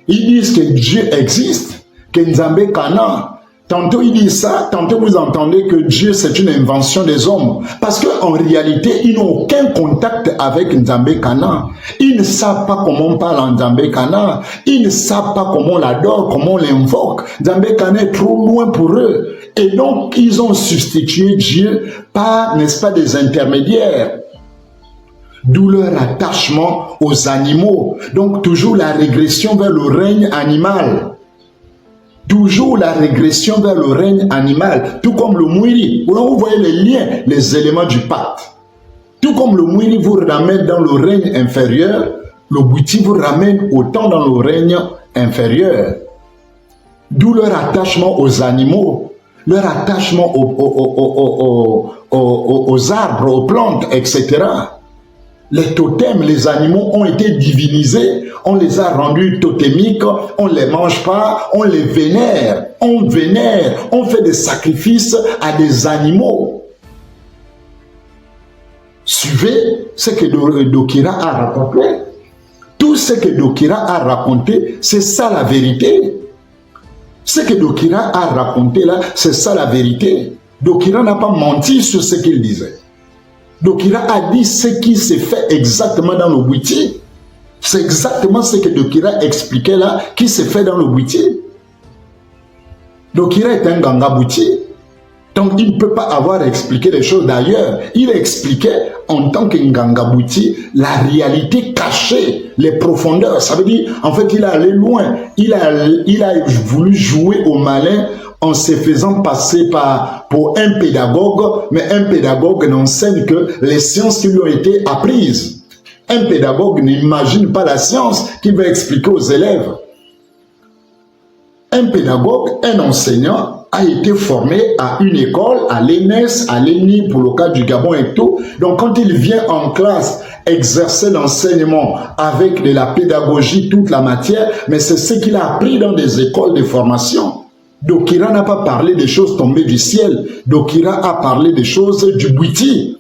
Ils disent que Dieu existe, que Nzambe Kana. Tantôt ils disent ça, tantôt vous entendez que Dieu c'est une invention des hommes. Parce qu'en réalité, ils n'ont aucun contact avec Nzambe Kana. Ils ne savent pas comment on parle en Nzambe Kana. Ils ne savent pas comment on l'adore, comment on l'invoque. Nzambe Kana est trop loin pour eux. Et donc, ils ont substitué Dieu par, n'est-ce pas, des intermédiaires. D'où leur attachement aux animaux. Donc, toujours la régression vers le règne animal. Toujours la régression vers le règne animal, tout comme le Mwiri. Vous voyez les liens, les éléments du pacte. Tout comme le Mwiri vous ramène dans le règne inférieur, le Bwiti vous ramène autant dans le règne inférieur. D'où leur attachement aux animaux, leur attachement aux arbres, aux plantes, etc. Les totems, les animaux ont été divinisés, on les a rendus totémiques, on ne les mange pas, on les vénère, on fait des sacrifices à des animaux. Suivez ce que Dokira a raconté. Tout ce que Dokira a raconté, c'est ça la vérité. Ce que Dokira a raconté là, c'est ça la vérité. Dokira n'a pas menti sur ce qu'il disait. Dokira a dit ce qui s'est fait exactement dans le Bwiti. C'est exactement ce que Dokira expliquait là, qui s'est fait dans le Bwiti. Dokira est un Ganga Bwiti. Donc il ne peut pas avoir expliqué les choses d'ailleurs. Il expliquait en tant que Nganga Bwiti la réalité cachée, les profondeurs. Ça veut dire, en fait, il est allé loin. Il a voulu jouer au malin en se faisant passer pour un pédagogue, mais un pédagogue n'enseigne que les sciences qui lui ont été apprises. Un pédagogue n'imagine pas la science qu'il va expliquer aux élèves. Un pédagogue, un enseignant, a été formé à une école, à l'ENES, à l'ENI pour le cas du Gabon et tout. Donc quand il vient en classe exercer l'enseignement avec de la pédagogie, toute la matière, mais c'est ce qu'il a appris dans des écoles de formation. Dokira n'a pas parlé des choses tombées du ciel. Dokira a parlé des choses du Bwiti,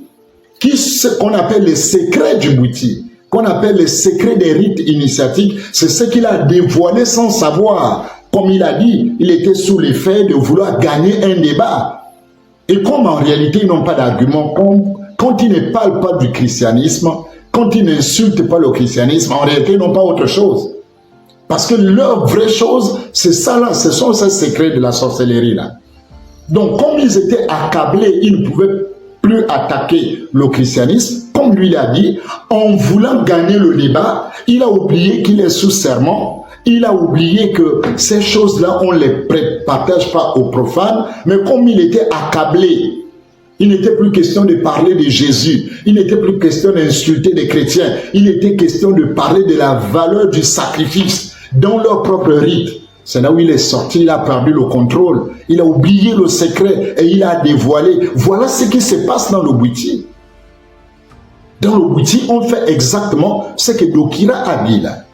qu'on appelle les secrets du Bwiti, qu'on appelle les secrets des rites initiatiques. C'est ce qu'il a dévoilé sans savoir. Comme il a dit, il était sous l'effet de vouloir gagner un débat. Et comme en réalité ils n'ont pas d'argument, quand ils ne parlent pas du christianisme, quand ils n'insultent pas le christianisme, en réalité ils n'ont pas autre chose. Parce que leur vraie chose, c'est ça là, ce sont ces secrets de la sorcellerie là. Donc comme ils étaient accablés, ils ne pouvaient plus attaquer le christianisme, comme lui l'a dit, en voulant gagner le débat, il a oublié qu'il est sous serment, il a oublié que ces choses-là, on ne les partage pas aux profanes, mais comme il était accablé, il n'était plus question de parler de Jésus, il n'était plus question d'insulter les chrétiens, il était question de parler de la valeur du sacrifice dans leur propre rite. C'est là où il est sorti, il a perdu le contrôle, il a oublié le secret et il a dévoilé. Voilà ce qui se passe dans le Bwiti. Dans le Bwiti, on fait exactement ce que Dokira a dit là.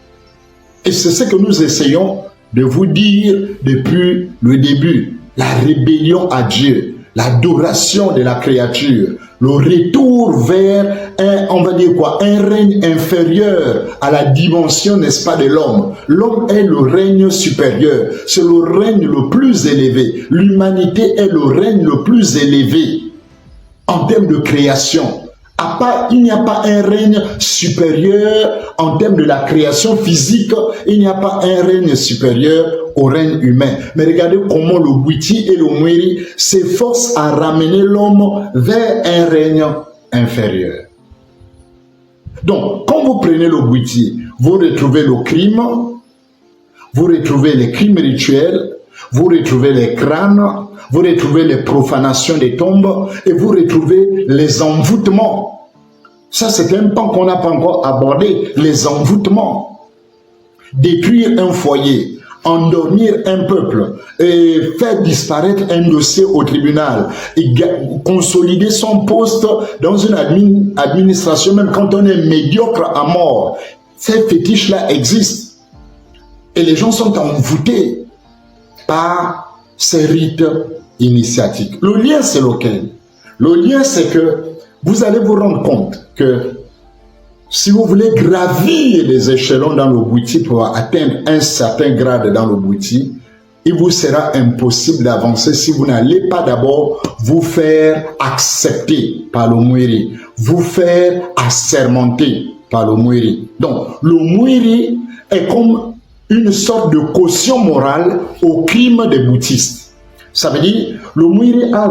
Et c'est ce que nous essayons de vous dire depuis le début. La rébellion à Dieu, l'adoration de la créature, le retour vers on va dire quoi, un règne inférieur à la dimension, n'est-ce pas, de l'homme. L'homme est le règne supérieur, c'est le règne le plus élevé. L'humanité est le règne le plus élevé en termes de création. Il n'y a pas un règne supérieur en termes de la création physique, il n'y a pas un règne supérieur au règne humain. Mais regardez comment le Bwiti et le Mwiri s'efforcent à ramener l'homme vers un règne inférieur. Donc, quand vous prenez le Bwiti, vous retrouvez le crime, vous retrouvez les crimes rituels, vous retrouvez les crânes, vous retrouvez les profanations des tombes et vous retrouvez les envoûtements. Ça, c'est un pan qu'on n'a pas encore abordé, les envoûtements. Détruire un foyer, endormir un peuple, et faire disparaître un dossier au tribunal, et consolider son poste dans une administration, même quand on est médiocre à mort. Ces fétiches-là existent. Et les gens sont envoûtés par ces rites initiatiques. Le lien, c'est lequel? Le lien, c'est que vous allez vous rendre compte que si vous voulez gravir les échelons dans le Bwiti pour atteindre un certain grade dans le Bwiti, il vous sera impossible d'avancer si vous n'allez pas d'abord vous faire accepter par le Mwiri, vous faire assermenter par le Mwiri. Donc, le Mwiri est comme une sorte de caution morale au crime des bouddhistes. Ça veut dire, le Mwiri a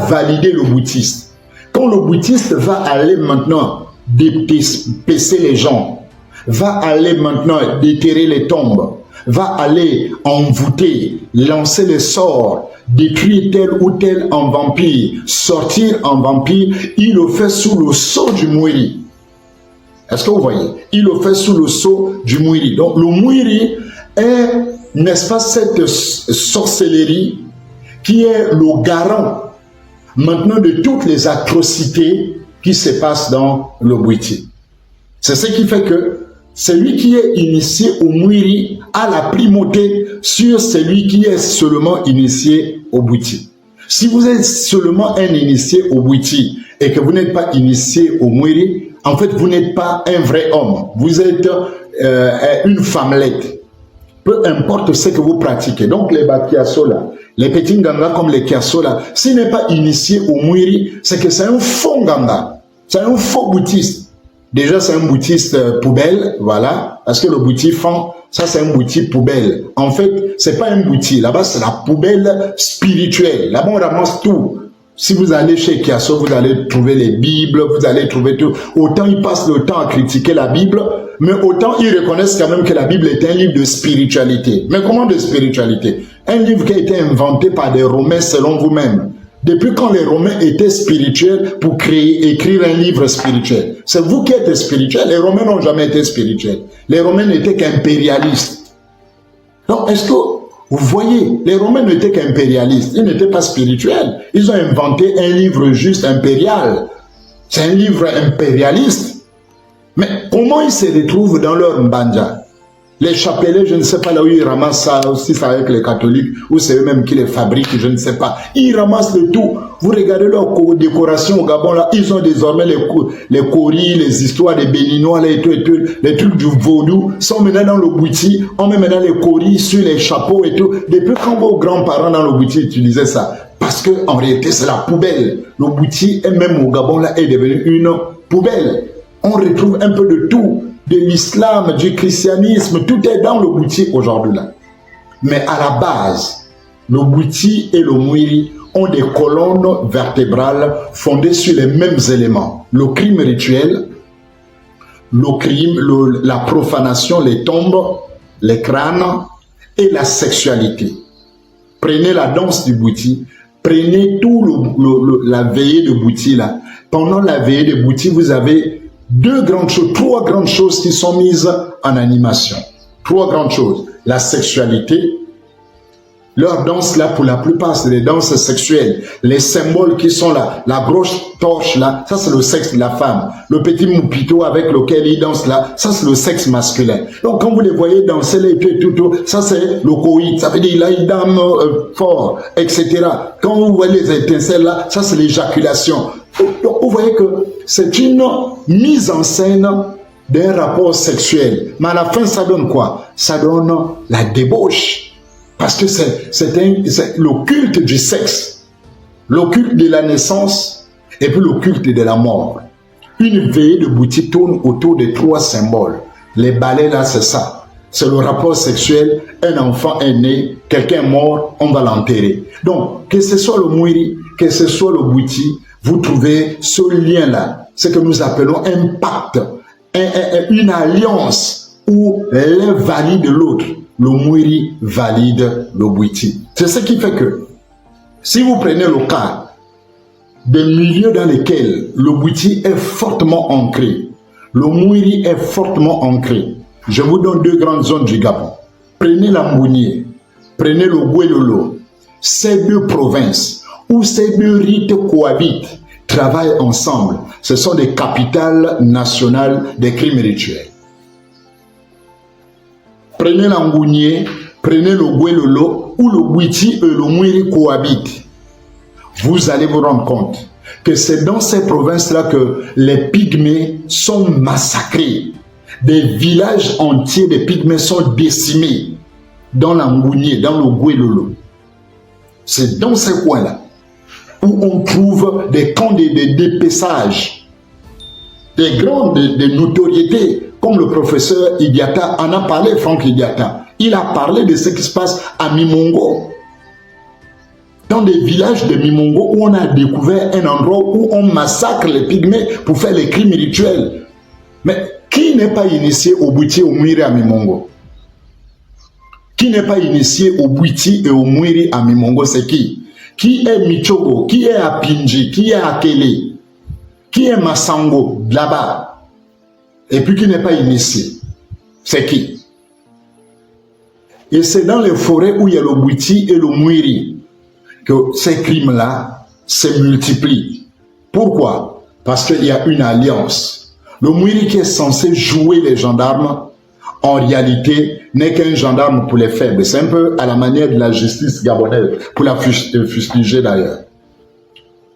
validé le bouddhiste. Quand le bouddhiste va aller maintenant dépécer les gens, va aller maintenant déterrer les tombes, va aller envoûter, lancer les sorts, détruire tel ou tel en vampire, sortir en vampire, il le fait sous le sceau du Mwiri. Est-ce que vous voyez? Il le fait sous le sceau du Mwiri. Donc le Mwiri est, n'est-ce pas, cette sorcellerie qui est le garant maintenant de toutes les atrocités qui se passent dans le Bwiti. C'est ce qui fait que celui qui est initié au Mwiri a la primauté sur celui qui est seulement initié au Bwiti. Si vous êtes seulement un initié au Bwiti et que vous n'êtes pas initié au Mwiri, en fait, vous n'êtes pas un vrai homme. Vous êtes une femmelette. Peu importe ce que vous pratiquez. Donc, les Bakiaso là, les petits Nganga comme les Kiaso là, s'il n'est pas initié au Mwiri, c'est que c'est un faux Nganga. C'est un faux bouddhiste. Déjà, c'est un bouddhiste poubelle, voilà. Parce que le bouddhiste fan, ça c'est un bouddhiste poubelle. En fait, c'est pas un bouddhiste. Là-bas, c'est la poubelle spirituelle. Là-bas, on ramasse tout. Si vous allez chez Kiaso, vous allez trouver les Bibles, vous allez trouver tout. Autant ils passent le temps à critiquer la Bible, mais autant ils reconnaissent quand même que la Bible est un livre de spiritualité. Mais comment de spiritualité? Un livre qui a été inventé par des Romains selon vous-même. Depuis quand les Romains étaient spirituels pour écrire un livre spirituel? C'est vous qui êtes spirituel. Les Romains n'ont jamais été spirituels. Les Romains n'étaient qu'impérialistes. Donc, est-ce que vous voyez, les Romains n'étaient qu'impérialistes, ils n'étaient pas spirituels. Ils ont inventé un livre juste impérial. C'est un livre impérialiste. Mais comment ils se retrouvent dans leur mbanja? Les chapelets, je ne sais pas là où ils ramassent ça, aussi c'est avec les catholiques, ou c'est eux-mêmes qui les fabriquent, je ne sais pas. Ils ramassent le tout. Vous regardez leur décoration au Gabon, là, ils ont désormais les coris, les histoires des Béninois, les trucs du vaudou, sont maintenant dans le Bwiti, on met maintenant les coris sur les chapeaux et tout. Depuis quand vos grands-parents dans le Bwiti utilisaient ça? Parce que en réalité, c'est la poubelle. Le Bwiti, et même au Gabon, là, est devenu une poubelle. On retrouve un peu de tout. De l'islam, du christianisme, tout est dans le Bwiti aujourd'hui là. Mais à la base, le Bwiti et le Mwiri ont des colonnes vertébrales fondées sur les mêmes éléments. Le crime rituel, la profanation, les tombes, les crânes et la sexualité. Prenez la danse du Bwiti, prenez tout la veillée de Bwiti là. Pendant la veillée de Bwiti, vous avez trois grandes choses qui sont mises en animation. Trois grandes choses. La sexualité. Leurs danses là, pour la plupart, c'est des danses sexuelles. Les symboles qui sont là, la grosse torche là, ça c'est le sexe de la femme. Le petit moupito avec lequel ils dansent là, ça c'est le sexe masculin. Donc quand vous les voyez danser là, tout, ça c'est le coït. Ça veut dire là, ils dansent fort, etc. Quand vous voyez les étincelles là, ça c'est l'éjaculation. Donc vous voyez que c'est une mise en scène d'un rapport sexuel. Mais à la fin, ça donne quoi? Ça donne la débauche. Parce que c'est le culte du sexe, le culte de la naissance et puis le culte de la mort. Une veillée de Bwiti tourne autour de trois symboles. Les balais là, c'est ça. C'est le rapport sexuel, un enfant est né, quelqu'un est mort, on va l'enterrer. Donc, que ce soit le Mwiri, que ce soit le Bwiti, vous trouvez ce lien-là, ce que nous appelons un pacte, une alliance où l'un valide l'autre. Le Mwiri valide le Bwiti. C'est ce qui fait que, si vous prenez le cas des milieux dans lesquels le Bwiti est fortement ancré, le Mwiri est fortement ancré, je vous donne deux grandes zones du Gabon. Prenez la Mbounie, prenez le Gwelolo, ces deux provinces où ces deux rites cohabitent travaillent ensemble. Ce sont des capitales nationales des crimes rituels. Prenez l'Angounié, prenez le Gouelolo, où le Bouiti et le Mouiri cohabitent. Vous allez vous rendre compte que c'est dans ces provinces-là que les Pygmées sont massacrés. Des villages entiers de Pygmées sont décimés dans l'Angounié, dans le Gouelolo. C'est dans ces coins-là où on trouve des camps de dépeçage, des grands de notoriété, comme le professeur Idiata en a parlé, Franck Idiata. Il a parlé de ce qui se passe à Mimongo, dans des villages de Mimongo où on a découvert un endroit où on massacre les Pygmées pour faire les crimes rituels. Mais qui n'est pas initié au Bouiti et au Mouiri à Mimongo? Qui n'est pas initié au Bouiti et au Mouiri à Mimongo, c'est qui? Qui est Michogo? Qui est Apinji? Qui est Akele? Qui est Massango là-bas? Et puis qui n'est pas initié? C'est qui? Et c'est dans les forêts où il y a le Bouiti et le Mouiri que ces crimes-là se multiplient. Pourquoi? Parce qu'il y a une alliance. Le Mouiri qui est censé jouer les gendarmes, en réalité, n'est qu'un gendarme pour les faibles. C'est un peu à la manière de la justice gabonaise, pour la fustiger d'ailleurs.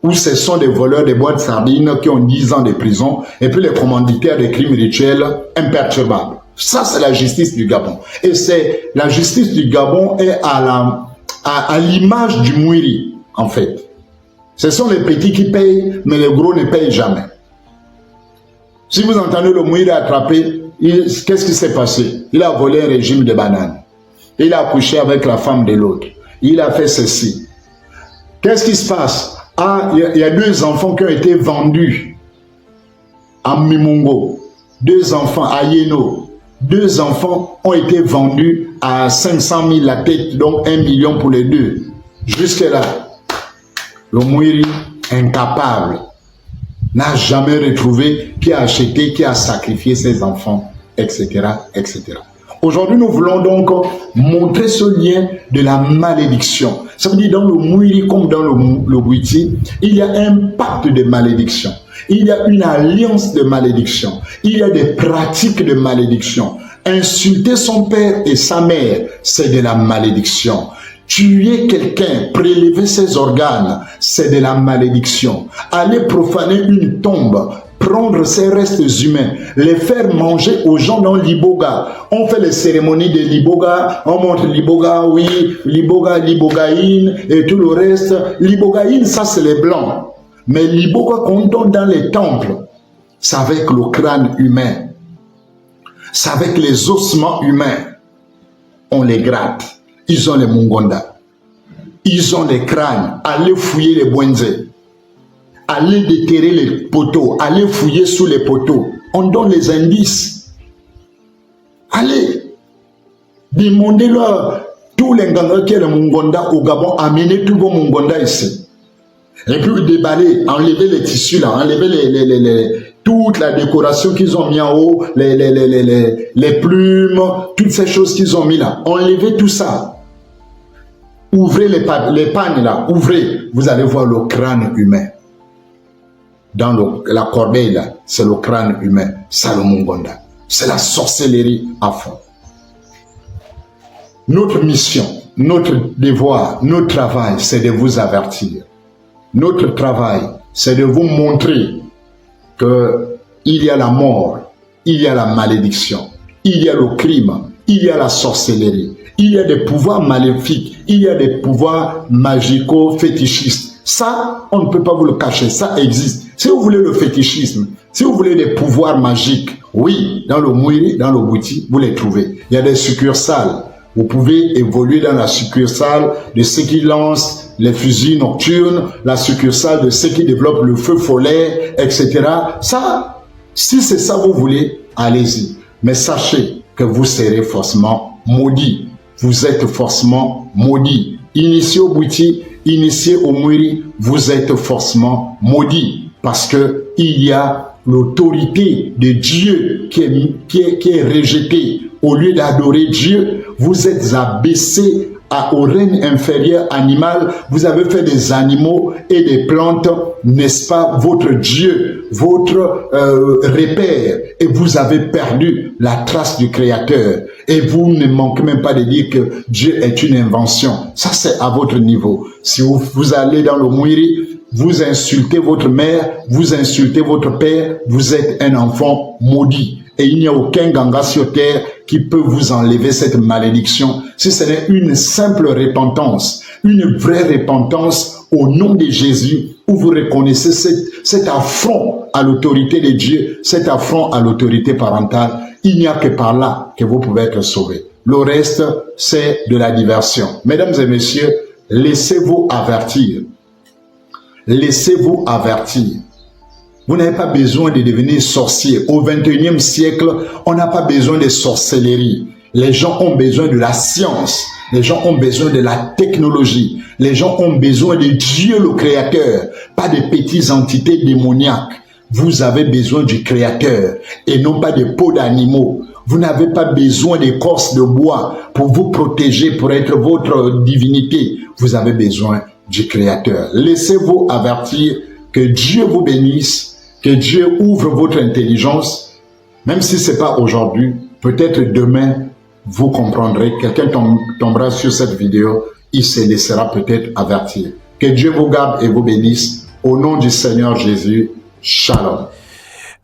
Où ce sont des voleurs de boîtes de sardines qui ont 10 ans de prison, et puis les commanditaires des crimes rituels imperturbables. Ça, c'est la justice du Gabon. Et c'est la justice du Gabon est à l'image du Mouiri, en fait. Ce sont les petits qui payent, mais les gros ne payent jamais. Si vous entendez le Mouiri attrapé, qu'est-ce qui s'est passé? Il a volé un régime de bananes. Il a couché avec la femme de l'autre. Il a fait ceci. Qu'est-ce qui se passe? Ah, il y a 2 enfants qui ont été vendus à Mimongo. 2 enfants à Yeno. 2 enfants ont été vendus à 500 000 la tête, donc 1 million pour les 2. Jusque-là, le Mouiri, incapable, n'a jamais retrouvé qui a acheté, qui a sacrifié ses enfants, etc., etc. Aujourd'hui, nous voulons donc montrer ce lien de la malédiction. Ça veut dire dans le Mouiri comme dans le Bouiti, il y a un pacte de malédiction. Il y a une alliance de malédiction. Il y a des pratiques de malédiction. Insulter son père et sa mère, c'est de la malédiction. Tuer quelqu'un, prélever ses organes, c'est de la malédiction. Aller profaner une tombe, prendre ses restes humains, les faire manger aux gens dans l'Iboga. On fait les cérémonies de l'Iboga, on montre l'Iboga, oui, l'Iboga, l'Ibogaïne et tout le reste. L'Ibogaïne, ça c'est les blancs. Mais l'Iboga qu'on donne dans les temples, c'est avec le crâne humain. C'est avec les ossements humains. On les gratte. Ils ont les Mungonda. Ils ont des crânes. Allez fouiller les Bwenze. Allez déterrer les poteaux. Allez fouiller sous les poteaux. On donne les indices. Allez. Demandez-leur tous les Nganga qui est le Mungonda au Gabon. Amenez tous vos Mungonda ici. Et puis déballer, enlever les tissus là, enlever toute la décoration qu'ils ont mis en haut, les plumes, toutes ces choses qu'ils ont mis là. Enlevez tout ça. Ouvrez les pagnes là, ouvrez. Vous allez voir le crâne humain. Dans la corbeille là, c'est le crâne humain. C'est le Mungonda. C'est la sorcellerie à fond. Notre mission, notre devoir, notre travail, c'est de vous avertir. Notre travail, c'est de vous montrer qu'il y a la mort, il y a la malédiction, il y a le crime, il y a la sorcellerie, il y a des pouvoirs maléfiques, il y a des pouvoirs magico-fétichistes. Ça, on ne peut pas vous le cacher, ça existe. Si vous voulez le fétichisme, si vous voulez des pouvoirs magiques, oui, dans le Mouiri, dans le Bouiti, vous les trouvez. Il y a des succursales. Vous pouvez évoluer dans la succursale de ceux qui lancent les fusils nocturnes, la succursale de ceux qui développent le feu follet, etc. Ça, si c'est ça que vous voulez, allez-y. Mais sachez que vous serez forcément maudit. Vous êtes forcément maudit. Initié au Bouiti, initié au Mouiri, vous êtes forcément maudit. Parce que il y a l'autorité de Dieu qui est rejetée. Au lieu d'adorer Dieu, vous êtes abaissé au règne inférieur animal, vous avez fait des animaux et des plantes, n'est-ce pas, votre Dieu, votre repère, et vous avez perdu la trace du Créateur. Et vous ne manquez même pas de dire que Dieu est une invention. Ça, c'est à votre niveau. Si vous allez dans le Mouiri, vous insultez votre mère, vous insultez votre père, vous êtes un enfant maudit. Et il n'y a aucun ganga sur terre qui peut vous enlever cette malédiction si ce n'est une simple repentance, une vraie repentance au nom de Jésus, où vous reconnaissez cet affront à l'autorité de Dieu, cet affront à l'autorité parentale. Il n'y a que par là que vous pouvez être sauvés. Le reste, c'est de la diversion. Mesdames et messieurs, laissez-vous avertir. Laissez-vous avertir. Vous n'avez pas besoin de devenir sorcier. Au 21e siècle, on n'a pas besoin de sorcellerie. Les gens ont besoin de la science. Les gens ont besoin de la technologie. Les gens ont besoin de Dieu le Créateur, pas de petites entités démoniaques. Vous avez besoin du Créateur et non pas de peaux d'animaux. Vous n'avez pas besoin d'écorce de bois pour vous protéger, pour être votre divinité. Vous avez besoin du Créateur. Laissez-vous avertir, que Dieu vous bénisse, que Dieu ouvre votre intelligence, même si ce n'est pas aujourd'hui, peut-être demain, vous comprendrez, quelqu'un tombera sur cette vidéo, il se laissera peut-être avertir. Que Dieu vous garde et vous bénisse, au nom du Seigneur Jésus, Shalom.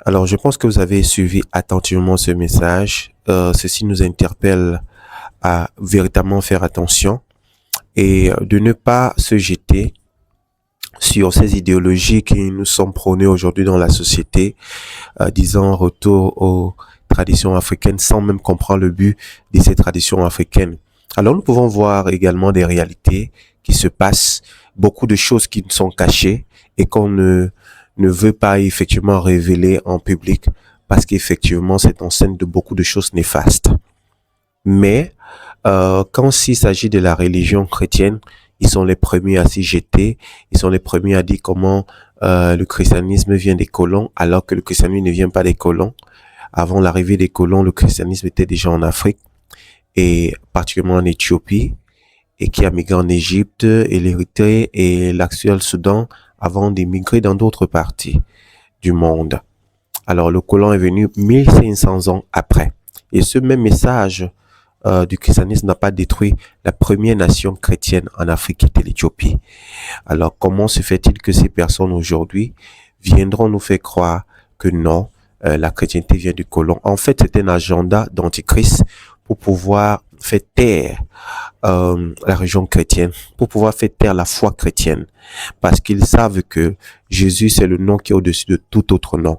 Alors, je pense que vous avez suivi attentivement ce message. Ceci nous interpelle à véritablement faire attention et de ne pas se jeter sur ces idéologies qui nous sont prônées aujourd'hui dans la société, disant retour aux traditions africaines sans même comprendre le but de ces traditions africaines. Alors nous pouvons voir également des réalités qui se passent, beaucoup de choses qui sont cachées et qu'on ne veut pas effectivement révéler en public parce qu'effectivement c'est en scène de beaucoup de choses néfastes. Mais quand il s'agit de la religion chrétienne, ils sont les premiers à s'y jeter, ils sont les premiers à dire comment le christianisme vient des colons, alors que le christianisme ne vient pas des colons. Avant l'arrivée des colons, le christianisme était déjà en Afrique, et particulièrement en Éthiopie, et qui a migré en Égypte, et l'Érythrée et l'actuel Soudan, avant d'émigrer dans d'autres parties du monde. Alors le colon est venu 1500 ans après. Et ce même message du christianisme n'a pas détruit la première nation chrétienne en Afrique qui était l'Éthiopie. Alors comment se fait-il que ces personnes aujourd'hui viendront nous faire croire que non, la chrétienté vient du colon? En fait, c'est un agenda d'antichrist pour pouvoir faire taire la religion chrétienne, pour pouvoir faire taire la foi chrétienne, parce qu'ils savent que Jésus c'est le nom qui est au-dessus de tout autre nom.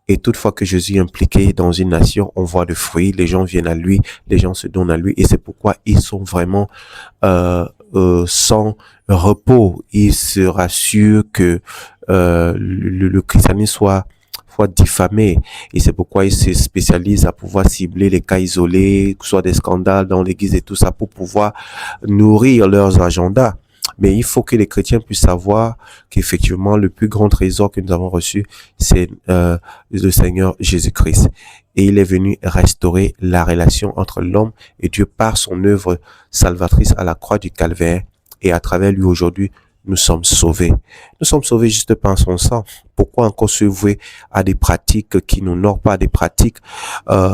Et toutefois que Jésus est impliqué dans une nation, on voit le fruit, les gens viennent à lui, les gens se donnent à lui, et c'est pourquoi ils sont vraiment sans repos. Ils se rassurent que le christianisme soit diffamé, et c'est pourquoi ils se spécialisent à pouvoir cibler les cas isolés, que ce soit des scandales dans l'église et tout ça, pour pouvoir nourrir leurs agendas. Mais il faut que les chrétiens puissent savoir qu'effectivement, le plus grand trésor que nous avons reçu, c'est le Seigneur Jésus-Christ. Et il est venu restaurer la relation entre l'homme et Dieu par son œuvre salvatrice à la croix du Calvaire. Et à travers lui, aujourd'hui, nous sommes sauvés. Nous sommes sauvés juste par son sang. Pourquoi encore se vouer à des pratiques qui n'honorent pas, des pratiques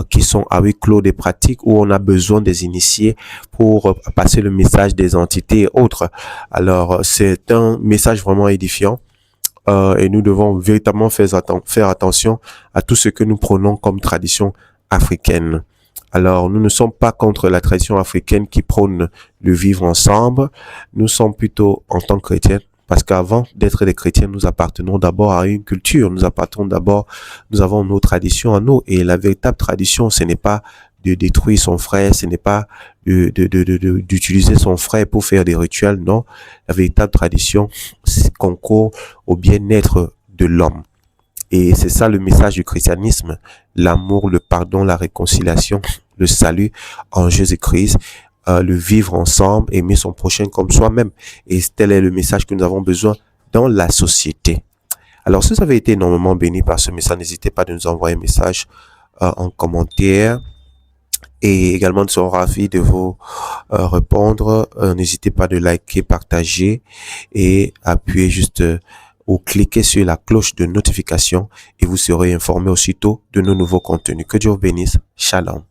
qui sont à huis clos, des pratiques où on a besoin des initiés pour passer le message des entités et autres. Alors, c'est un message vraiment édifiant. Et nous devons véritablement faire attention à tout ce que nous prenons comme tradition africaine. Alors, nous ne sommes pas contre la tradition africaine qui prône le vivre ensemble. Nous sommes plutôt, en tant que chrétiens, parce qu'avant d'être des chrétiens, nous appartenons d'abord à une culture. Nous avons nos traditions à nous. Et la véritable tradition, ce n'est pas de détruire son frère, ce n'est pas d'utiliser son frère pour faire des rituels. Non, la véritable tradition concourt au bien-être de l'homme. Et c'est ça le message du christianisme, l'amour, le pardon, la réconciliation, le salut en Jésus-Christ, le vivre ensemble, aimer son prochain comme soi-même. Et tel est le message que nous avons besoin dans la société. Alors, si vous avez été énormément béni par ce message, n'hésitez pas à nous envoyer un message en commentaire et également nous serons ravis de vous répondre. N'hésitez pas de liker, partager et appuyer juste ou cliquez sur la cloche de notification et vous serez informé aussitôt de nos nouveaux contenus. Que Dieu vous bénisse. Shalom.